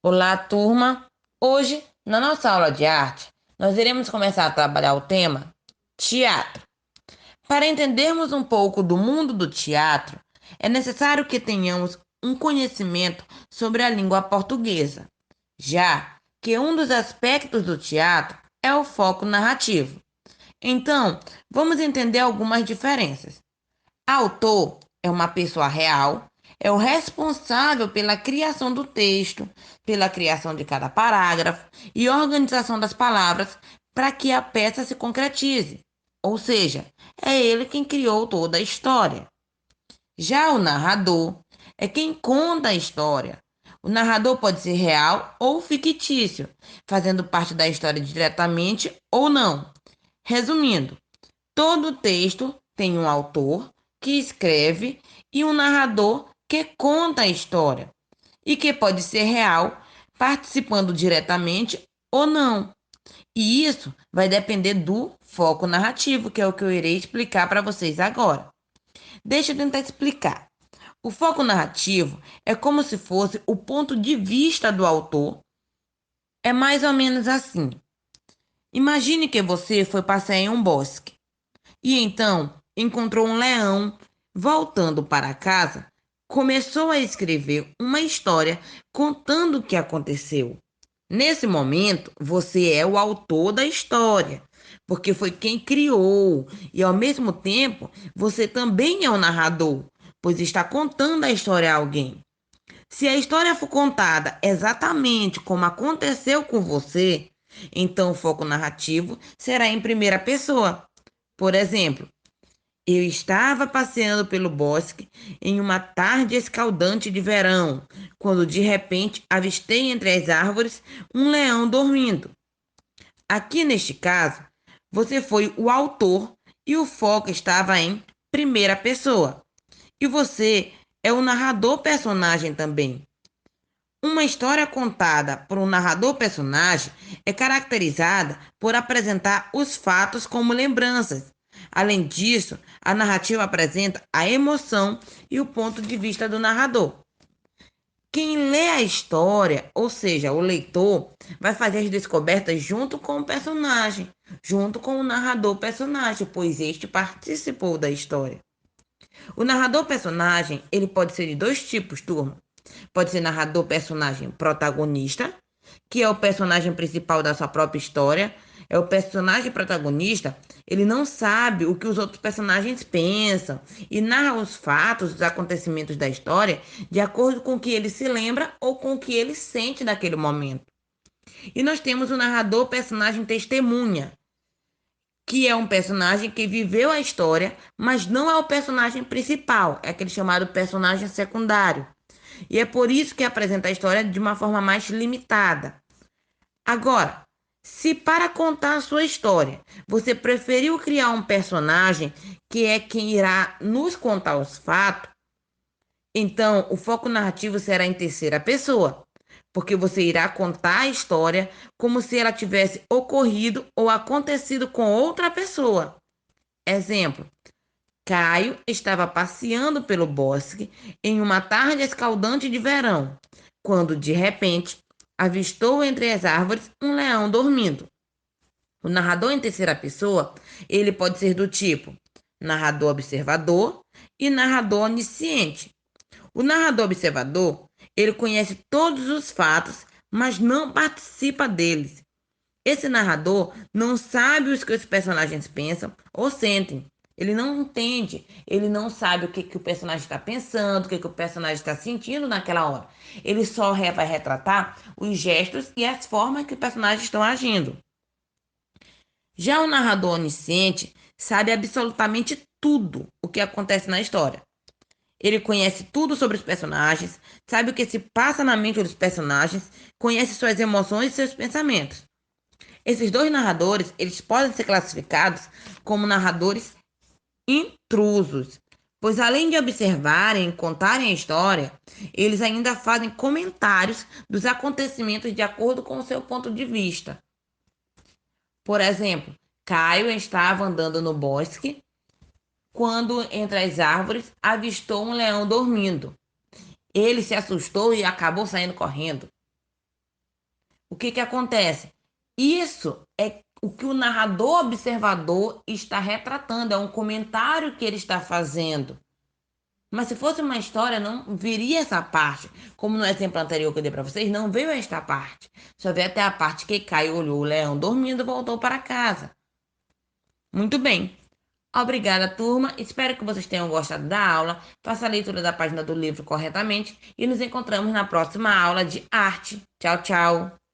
Olá, turma! Hoje, na nossa aula de arte, nós iremos começar a trabalhar o tema teatro. Para entendermos um pouco do mundo do teatro, é necessário que tenhamos um conhecimento sobre a língua portuguesa, já que um dos aspectos do teatro é o foco narrativo. Então, vamos entender algumas diferenças. Autor é uma pessoa real, é o responsável pela criação do texto, pela criação de cada parágrafo e organização das palavras para que a peça se concretize. Ou seja, é ele quem criou toda a história. Já o narrador é quem conta a história. O narrador pode ser real ou fictício, fazendo parte da história diretamente ou não. Resumindo, todo texto tem um autor que escreve e um narrador que conta a história e que pode ser real, participando diretamente ou não. E isso vai depender do foco narrativo, que é o que eu irei explicar para vocês agora. Deixa eu tentar explicar. O foco narrativo é como se fosse o ponto de vista do autor. É mais ou menos assim. Imagine que você foi passear em um bosque. E então encontrou um leão. Voltando para casa, começou a escrever uma história contando o que aconteceu. Nesse momento, você é o autor da história, porque foi quem criou, e ao mesmo tempo, você também é o narrador, pois está contando a história a alguém. Se a história for contada exatamente como aconteceu com você, então o foco narrativo será em primeira pessoa. Por exemplo, eu estava passeando pelo bosque em uma tarde escaldante de verão, quando de repente avistei entre as árvores um leão dormindo. Aqui neste caso, você foi o autor e o foco estava em primeira pessoa. E você é o narrador personagem também. Uma história contada por um narrador personagem é caracterizada por apresentar os fatos como lembranças. Além disso, a narrativa apresenta a emoção e o ponto de vista do narrador. Quem lê a história, ou seja, o leitor, vai fazer as descobertas junto com o personagem, junto com o narrador personagem, pois este participou da história. O narrador personagem, ele pode ser de dois tipos, turma. Pode ser narrador personagem protagonista, que é o personagem principal da sua própria história. É o personagem protagonista, ele não sabe o que os outros personagens pensam e narra os fatos, os acontecimentos da história de acordo com o que ele se lembra ou com o que ele sente naquele momento. E nós temos o narrador personagem testemunha, que é um personagem que viveu a história, mas não é o personagem principal, é aquele chamado personagem secundário. E é por isso que apresenta a história de uma forma mais limitada. Agora, se para contar a sua história você preferiu criar um personagem que é quem irá nos contar os fatos, então o foco narrativo será em terceira pessoa, porque você irá contar a história como se ela tivesse ocorrido ou acontecido com outra pessoa. Exemplo: Caio estava passeando pelo bosque em uma tarde escaldante de verão, quando de repente avistou entre as árvores um leão dormindo. O narrador em terceira pessoa, ele pode ser do tipo narrador observador e narrador onisciente. O narrador observador, ele conhece todos os fatos, mas não participa deles. Esse narrador não sabe o que os personagens pensam ou sentem. Ele não entende, ele não sabe o que o personagem está pensando, o que o personagem está sentindo naquela hora. Ele só vai retratar os gestos e as formas que os personagens estão agindo. Já o narrador onisciente sabe absolutamente tudo o que acontece na história. Ele conhece tudo sobre os personagens, sabe o que se passa na mente dos personagens, conhece suas emoções e seus pensamentos. Esses dois narradores, eles podem ser classificados como narradores intrusos, pois além de observarem e contarem a história, eles ainda fazem comentários dos acontecimentos de acordo com o seu ponto de vista. Por exemplo, Caio estava andando no bosque quando, entre as árvores, avistou um leão dormindo. Ele se assustou e acabou saindo correndo. O que que acontece? Isso é o que o narrador observador está retratando, é um comentário que ele está fazendo. Mas se fosse uma história, não viria essa parte. Como no exemplo anterior que eu dei para vocês, não veio esta parte. Só veio até a parte que Caio olhou o leão dormindo e voltou para casa. Muito bem. Obrigada, turma. Espero que vocês tenham gostado da aula. Faça a leitura da página do livro corretamente e nos encontramos na próxima aula de arte. Tchau, tchau.